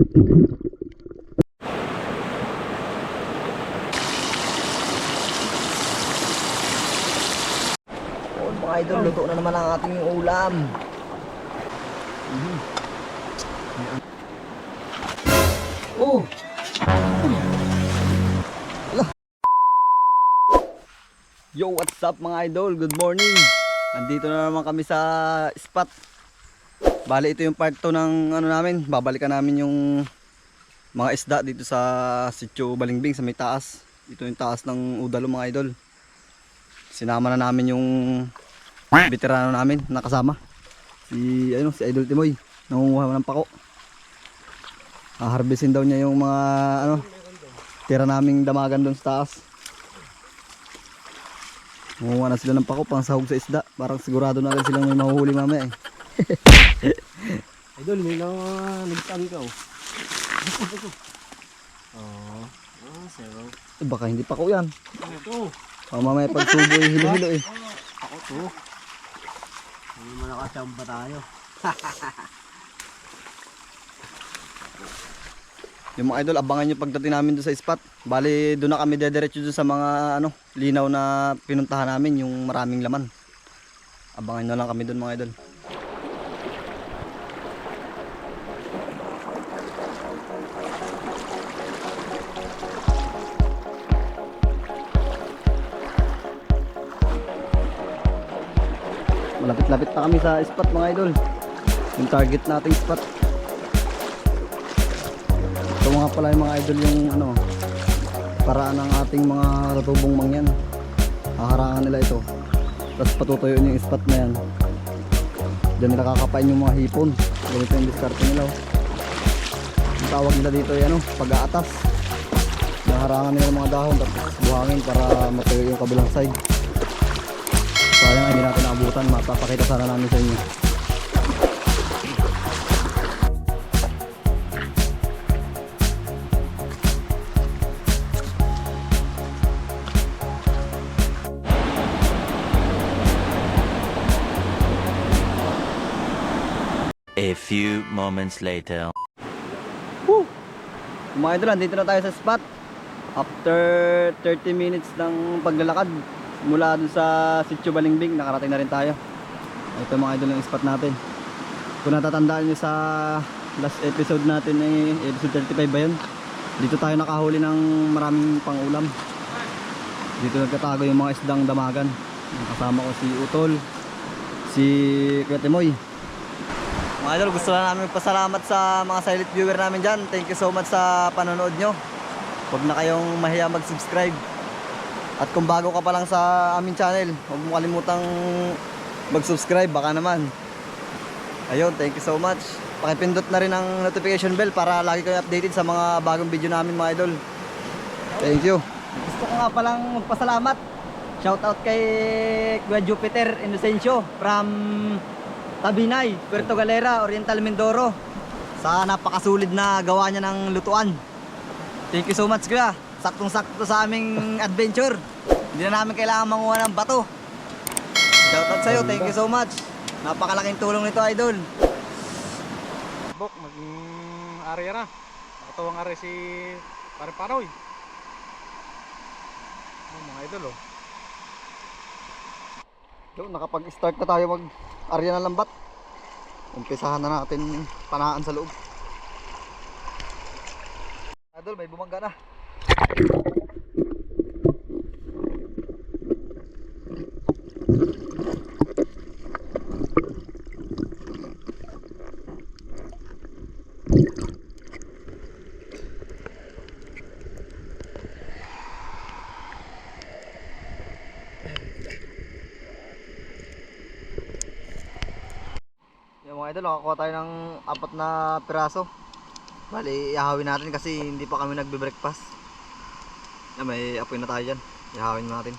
Oh, mga idol, luto na naman ang ating ulam. Oh! Yo, what's up mga idol? Good morning. Nandito na naman kami sa spot. Bali, ito yung part 2 ng ano namin. Babalikan namin yung mga isda dito sa Sitio Balingbing sa may taas. Ito yung taas ng Udalo mga idol. Sinama na namin yung veterano namin nakasama. Si Idol Timoy. Nangunguha ng pako. Harvestin daw niya yung mga tira naming damagan doon sa taas. Nangunguha na sila ng pako pang sahog sa isda. Parang sigurado na rin silang may mahuhuli mamaya eh. Idol, may lang nagsabi ka oh. Zero. Baka hindi pako yan. Ito. Mamaya pagsubo eh, hilo-hilo eh. Ako to. Hindi mo nakasamba tayo. Yung mga idol, abangan nyo pagdating namin doon sa spot. Bali, doon na kami dediretso doon sa mga linaw na pinuntahan namin, yung maraming laman. Abangan nyo lang kami doon mga idol. Malapit-lapit na kami sa spot mga idol. Yung target nating spot. Ito nga pala yung mga idol yung paraan ng ating mga ratubong mangyan. Haharangan nila ito. Tapos patutuyuin yung spot na yan. Diyan nila kakapain yung mga hipon. Ganito yung diskarte nila. Ang tawag nila dito ay pag-aatas. Haharangan nila yung mga dahon tapos buhangin para matuyo yung kabilang side. Sayang hindi natin naabutan, mapapakita sana namin sa inyo. A few moments later. Woo! Mga idol, dito na tayo sa spot. After 30 minutes ng paglalakad mula dun sa Sitio Balingbing, nakarating na rin tayo. Ito mga idol yung spot natin. Kung natatandaan nyo sa last episode natin episode 35 ba yun? Dito tayo nakahuli ng maraming pangulam. Dito nagkatago yung mga isdang damagan. Kasama ko si Utol, si Kuya Timoy. Mga idol, gusto na namin magpasalamat sa mga silent viewer namin dyan. Thank you so much sa panonood nyo. Huwag na kayong mahiya mag-subscribe. At kung bago ka pa lang sa aming channel, huwag mo kalimutang mag-subscribe, baka naman. Ayun, thank you so much. Pakipindot na rin ang notification bell para lagi kayo updated sa mga bagong video namin mga idol. Thank you. Gusto ko nga palang magpasalamat. Shoutout kay Kuya Jupiter Inocencio from Tabinay, Puerto Galera, Oriental Mindoro, sa napakasulid na gawa niya ng lutuan. Thank you so much Kuya. Saktong-sakto sa aming adventure. Hindi na namin kailangan manguha ng bato. Shoutout sa'yo, thank you so much. Napakalaking tulong nito idol. Bok, maging area na. Nakatawang area si Pare Paroy. Mga idol oh. So, nakapag-start na tayo mag-area ng lambat. Umpisahan na natin panahan sa loob. Idol, may bumangga na. Yung mga idol, nakakuha tayo ng 4 na piraso. Bali, ihawin natin kasi hindi pa kami nagbe-breakfast. May apoy na tayo dyan. Ihawin natin.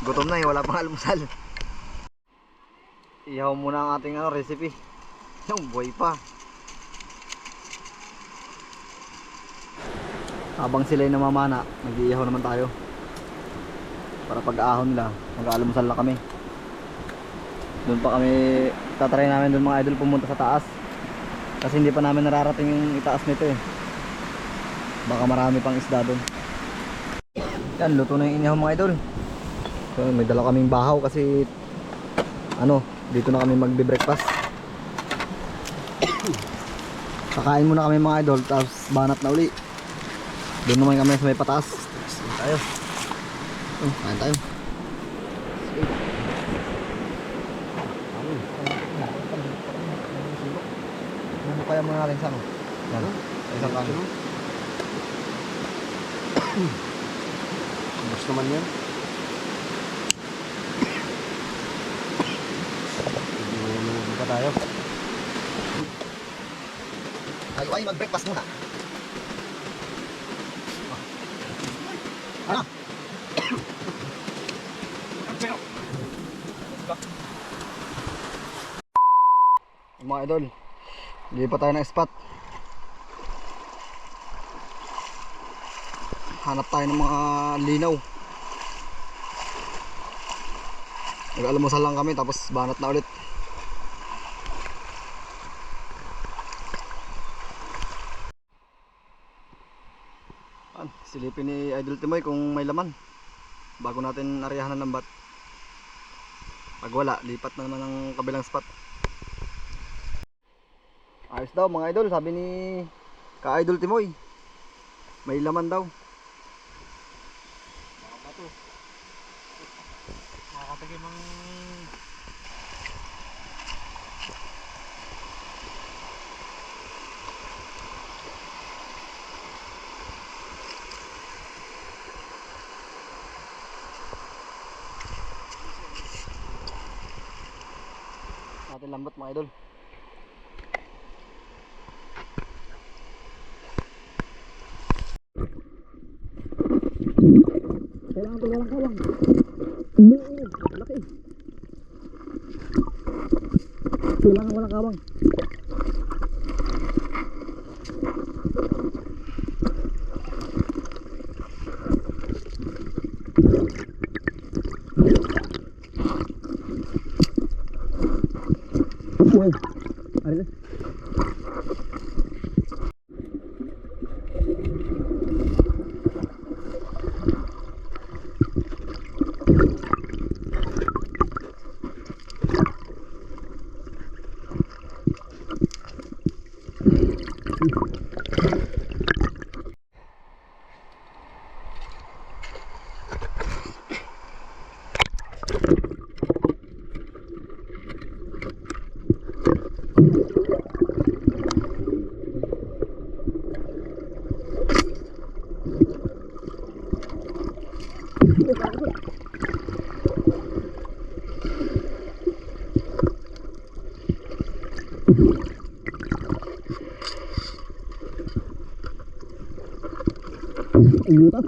Gutom na wala pang almusal. Ihaw muna ang ating recipe. Yung buhay pa. Habang sila'y namamana, mag-iihaw naman tayo. Para pag-ahon nila, mag-aalmusal na kami. Doon pa kami, tatry namin doon mga idol pumunta sa taas. Kasi hindi pa namin nararating yung itaas nito eh. Baka marami pang isda doon. Yan, luto na yung inihaw mga idol. So, may dala kaming bahaw kasi dito na kami magbe-breakfast. Kakain muna kami mga idol, tapos banat na uli. Doon naman kami sa may pataas. Tayo. Kain tayo. Ano kaya muna natin sang? Yan. Isang kami. Bus naman yan. Hindi pa tayo. Ay, mag-breakfast muna. Ano? Mga idol, hindi pa tayo ng spot. Hanap tayo ng mga linaw. Nag-almusal lang kami tapos banat na ulit. Silipin ni Idol Timoy kung may laman bago natin ariyahan ng lambat. Pag wala, lipat na naman ng kabilang spot. Ayos daw mga idol, sabi ni Ka-Idol Timoy, may laman daw. Makakatagim ang... Natin lambat mga idol. Kailangan ko walang kawang. Laki. Kailangan walang kawang. Uy, ari na. Buta.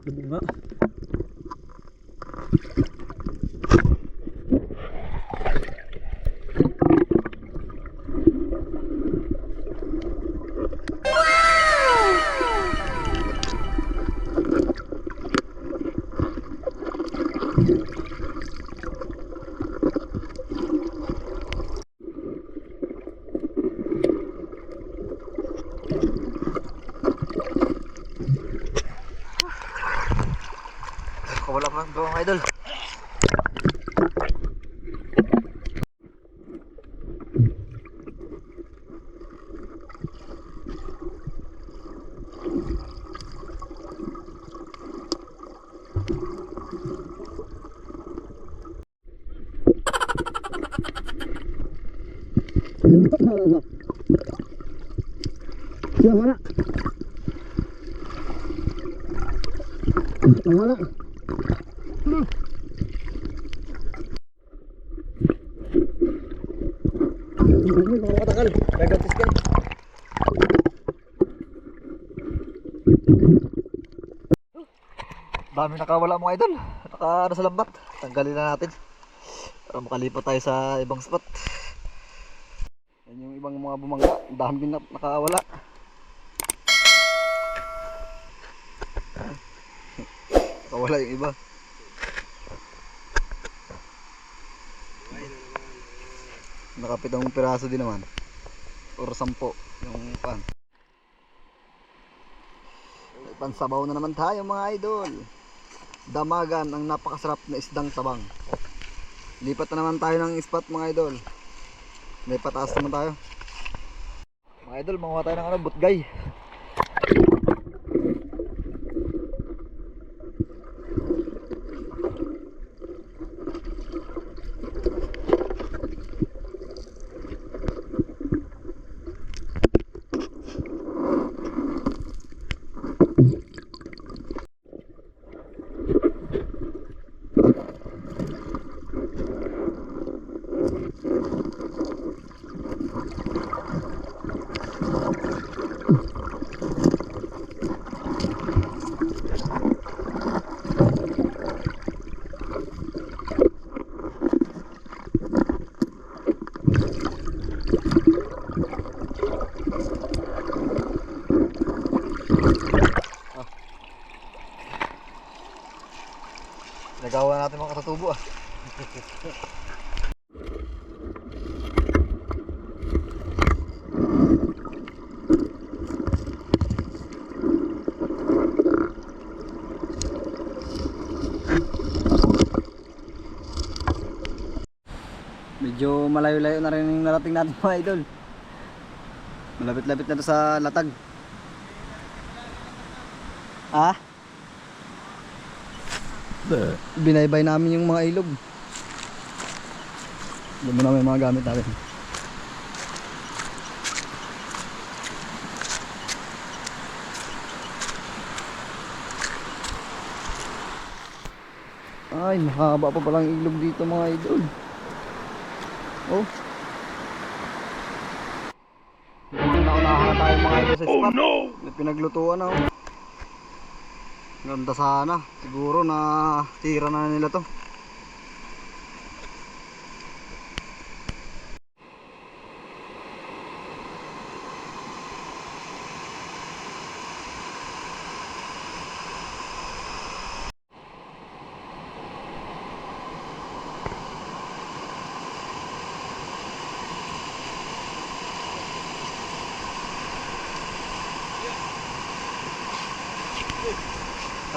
Bunga. Wala pa bro mga idol. Siya wala. Wala. Hindi ko matagal. Gagatis ka. Dami nakawala mga idol. Naka sa lambat. Tanggalin na natin para makalipat tayo sa ibang spot. Yan yung ibang mga bumangga. Ang dami din nakawala. Nakawala yung iba. Nakapitong piraso din naman. Or 10 yung pan. May pansabaw na naman tayo mga idol. Damagan ang napakasarap na isdang tabang. Lipat na naman tayo ng spot mga idol. May pataas naman tayo. Mga idol, manguha tayo ng butgay. Nagawa natin mga katutubo ah. Medyo malayo-layo na rin yung narating natin mga idol. Malapit-lapit na to sa latag. Ah? Binaybay namin yung mga ilog. Doon namin yung mga gamit natin. Ay, mahaba pa palang ilog dito mga idol. Oh. Nauna tayo mga idol sa spot. Oh no! May pinaglutuan na oh. Ganda sana. Siguro na tira na nila to.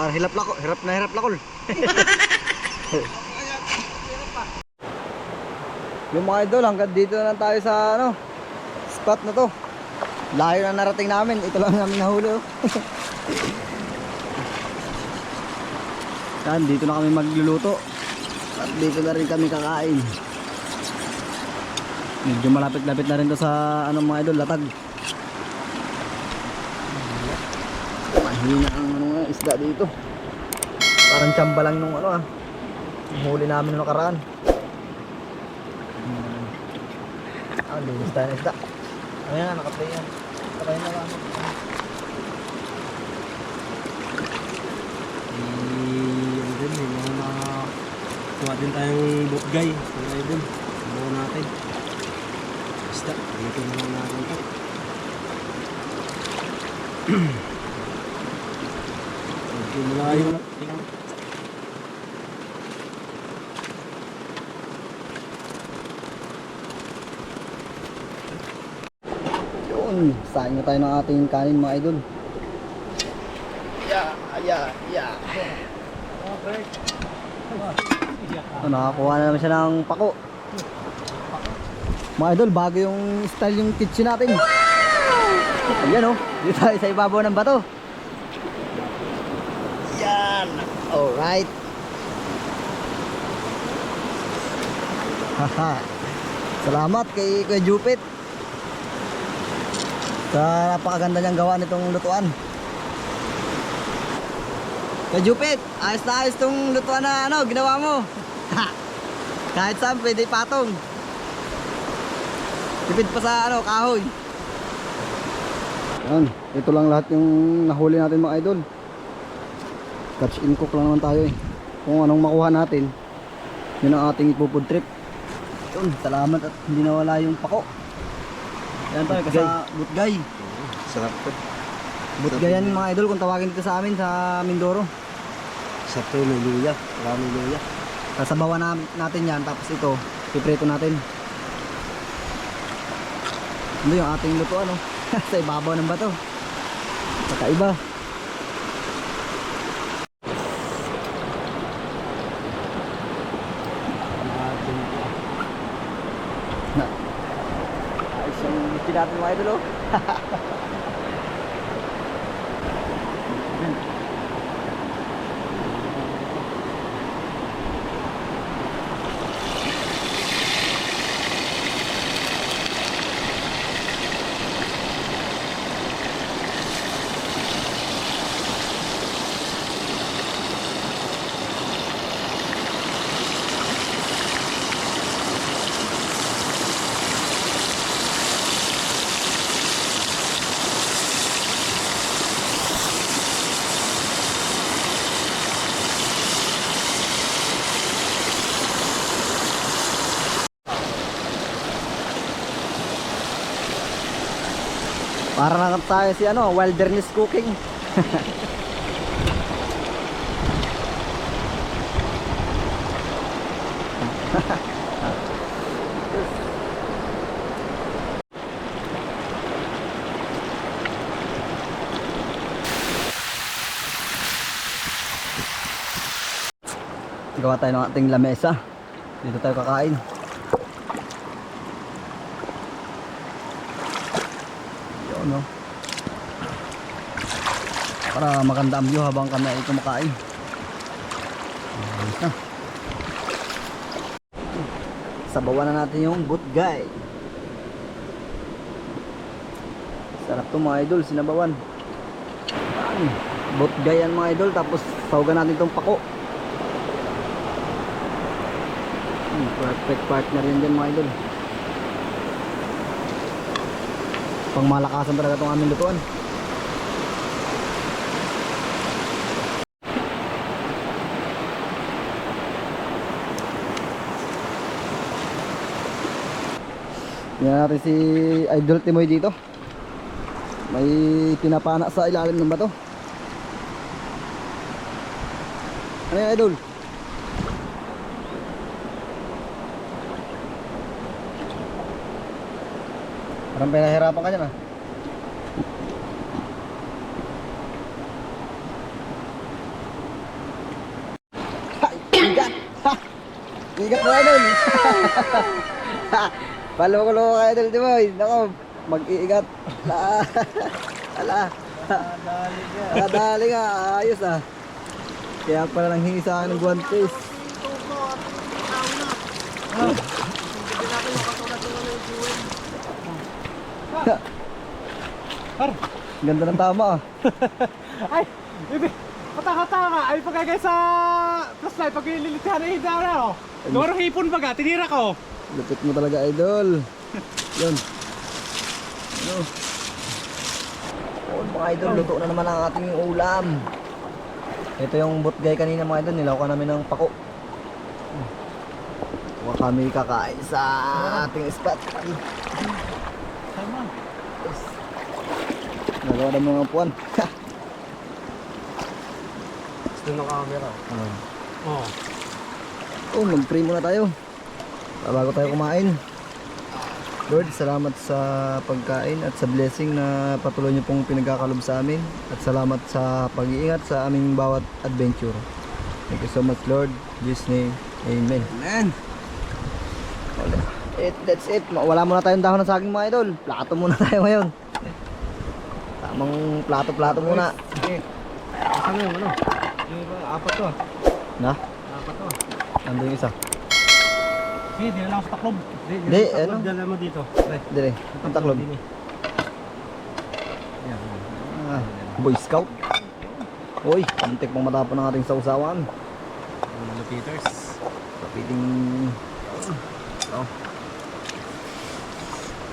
Hirap lakol. Yung mga idol, hanggang dito na lang tayo sa spot na to. Layo na narating namin, ito lang namin nahuli oh. Yan, dito na kami magluluto. At dito na rin kami kakain. Medyo malapit-lapit na rin to sa mga idol, latag. Mahina ang isda dito. Parang tsamba lang nung huli namin nung nakaraan. Linis tayo ng isda. Ayan na, nakaplay yan. Sakay na lang. Yung din, yung mga kuha din tayong butgay. Mga idol, buo natin. Basta, dito na lang natin ito. Medyo malayo na. Yun, sain na tayo ng ating kanin mga idol. Yeah. Okay. Nakakuha na naman siya ng pako. Mga idol, bago yung style yung kitchen natin. Ayan oh, dito tayo sa ibabaw ng bato. Yan. Alright. Haha. Salamat kay Kuya Jupit sa napakaganda niyang gawa nitong lutuan. Kuya Jupit, ayos na ayos tong lutuan na ginawa mo. Kahit saan pwede patong. Tipid pa sa kahoy. Yan, ito lang lahat yung nahuli natin mga idol. Catch and cook lang naman tayo eh. Kung anong makuha natin, yun ang ating ipufood trip. Yun, salamat at hindi nawala yung pako. Yan tayo, Butgay. Butgay. Sarap to. Butgay yan mga idol kung tawagin dito sa amin sa Mindoro. Sarap to, may luya. Marami luya. Sasabawan natin yan, tapos ito, piprito natin. Ano yung ating luto ano? Sa ibabaw ng bato. Kakaiba. Na. Ayos yung whisky natin mga idol oh. Para na tayo si ano, wilderness cooking. Gawa tayo ng ating lamesa. Dito tayo kakain. Yun no. Para maganda ang view habang kami ay kumakain. Ayos na. Sabawan na natin yung butgay. Sarap to mga idol, sinabawan. Butgay yan mga idol, tapos sawagan natin itong pako. Perfect partner yan dyan mga idol. Pang malakasan talaga itong aming lutuan. Yan natin si Idol Timoy dito. May pinapana sa ilalim ng bato. Ano yan Idol? Parang pinahirapan ka dyan ah. Ha! Igat! Ha! Igat mo Idol! Palukulo ka Idol Timoy. Nako, mag-iigat. Ala. Nadali ka. Ayos ah. Kaya pala nang hingi sa akin ng guantes. Ganda ng tama ah. Ay, hindi. Kata-kata ka. Ay, pagkagay sa flashlight, pag ililitsahan na hindi na ako. Gawaro hipon baga, tinira ko. Lupit mo talaga Idol. Yun. Ano? Oh, mga Idol, luto na naman ang ating ulam. Ito yung butgay kanina mga Idol, nilawakan namin ng pako. Huwag kami kakain sa ating spot. Tama. Nagawa na mga puwan. Gusto ng camera. Oh. Oh, mag-pray muna tayo. Bago tayo kumain. Lord, salamat sa pagkain at sa blessing na patuloy niyo pong pinagkakalob sa amin. At salamat sa pag-iingat sa aming bawat adventure. Thank you so much Lord. In Jesus' name, Amen. Amen. That's it. Wala muna tayong dahon ng saging mga idol. Plato muna tayo ngayon. Tamang plato-plato muna. Sige. Saan na yung ano? Yung apat to ah. Na? Apat to ah. Nandun yung isa. Sige, di na lang ako sa taklob. Hindi, ano? Dala mo dito. Dire. Ang taklob. Yan. Ah, Boy Scout. Uy, pantik pang matapon ng ating sausawan. Mga Peters. Kapiting... Oh,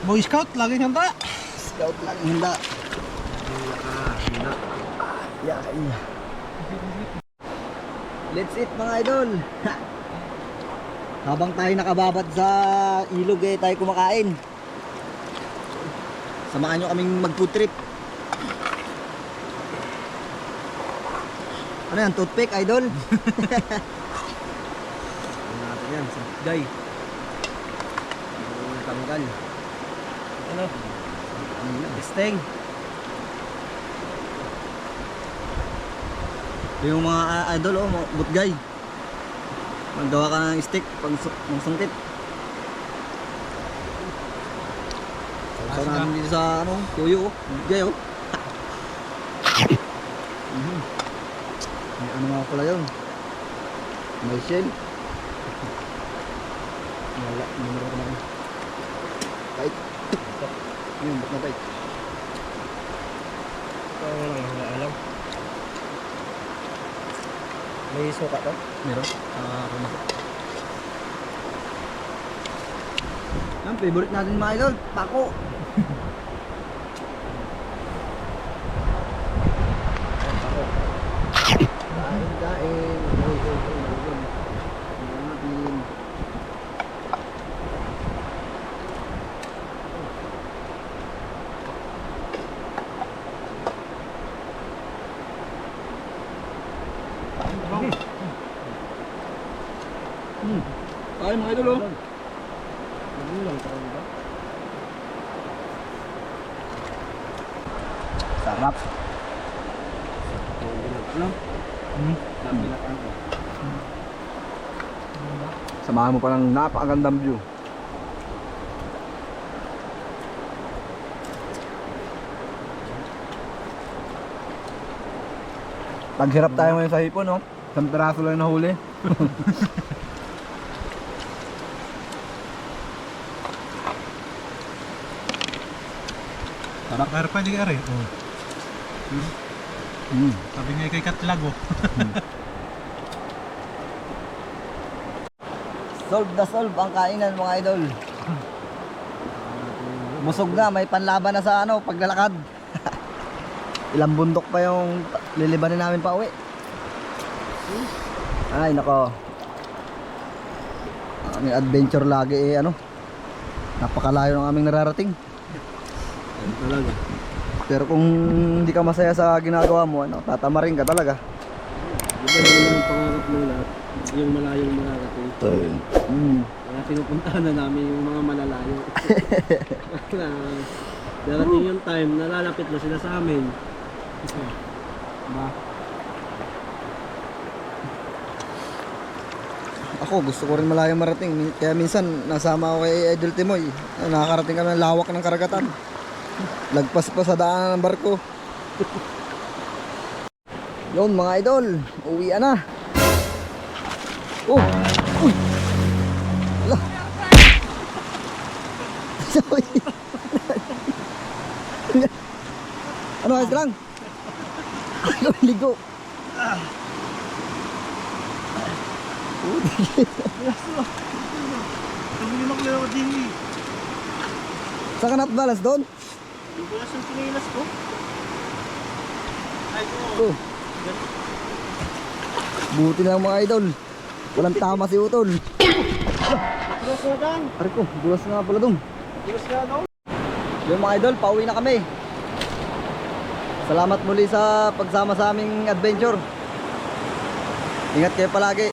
Boy Scout, laging handa. Scout lang. Handa. Handa. Yeah. Let's eat mga idol. Habang tayo nakababad sa ilog eh tayo kumakain. Samahan nyo kaming mag food trip. Ano yan? Toothpick, idol? Ano natin yan, sa guy. Ang tanggal. Ano? Steng. Yung mga idol, oh, mga butgay. Maggawa ka ng stick pag sungkit. So namin dito sa ano, tuyo, oh. Butgay, oh. May ano nga pala yun. May shell. Wala, minuro ko na yun. Pait. Yun, ba't na pait? Ito lang, alam. May suka to? Meron. Kumasok. Ang favorite natin mga idol, pako. Kain. Natin. Kain mga idol, oh. Nagulang pa rin ba? Sarap. Ano? Nabilatan ko. Samahan mo pa ng napakagandang view. Naghirap tayo ngayon sa hipon, no? Isang piraso lang nahuli. Sarap. Pero pwede ka rin. Oh. Sabi nga kay Katlag, oh. Solve na solve ang kainan mga idol. Busog na, may panlaban na sa ano, paglalakad. Ilang bundok pa yung lilibanin namin pa uwi. Ay nako. Aming adventure lagi eh ano. Napakalayo ng aming nararating. Ano talaga? Pero kung hindi ka masaya sa ginagawa mo, ano, tatamarin ka talaga. Di ba naman ang pangarap ng lahat? Yung malayong mararating. Kaya pinupuntahan na namin yung mga malalayo. Na darating yung time, nalalapit na sila sa amin. Diba? Ako gusto ko rin malayong marating. Kaya minsan nasama ako kay Idol Timoy. Nakakarating kami ng lawak ng karagatan. Lagpas pa sa daanan ng barko. Yun mga idol, uwian na. Oh! Uy! Ala! Sorry. Ano ayos lang? Ano ligo? Tumilok na ako din eh. Saan ka natbalas doon? Yung bulas yung pinilas ko. Ay ko. Oh. Buti na mga idol. Walang tama si Utol. Bulas na dan. Ari ko, bulas nga pala doon. Bulas na daw. Yung mga idol, pauwi na kami. Salamat muli sa pagsama sa aming adventure. Ingat kayo palagi.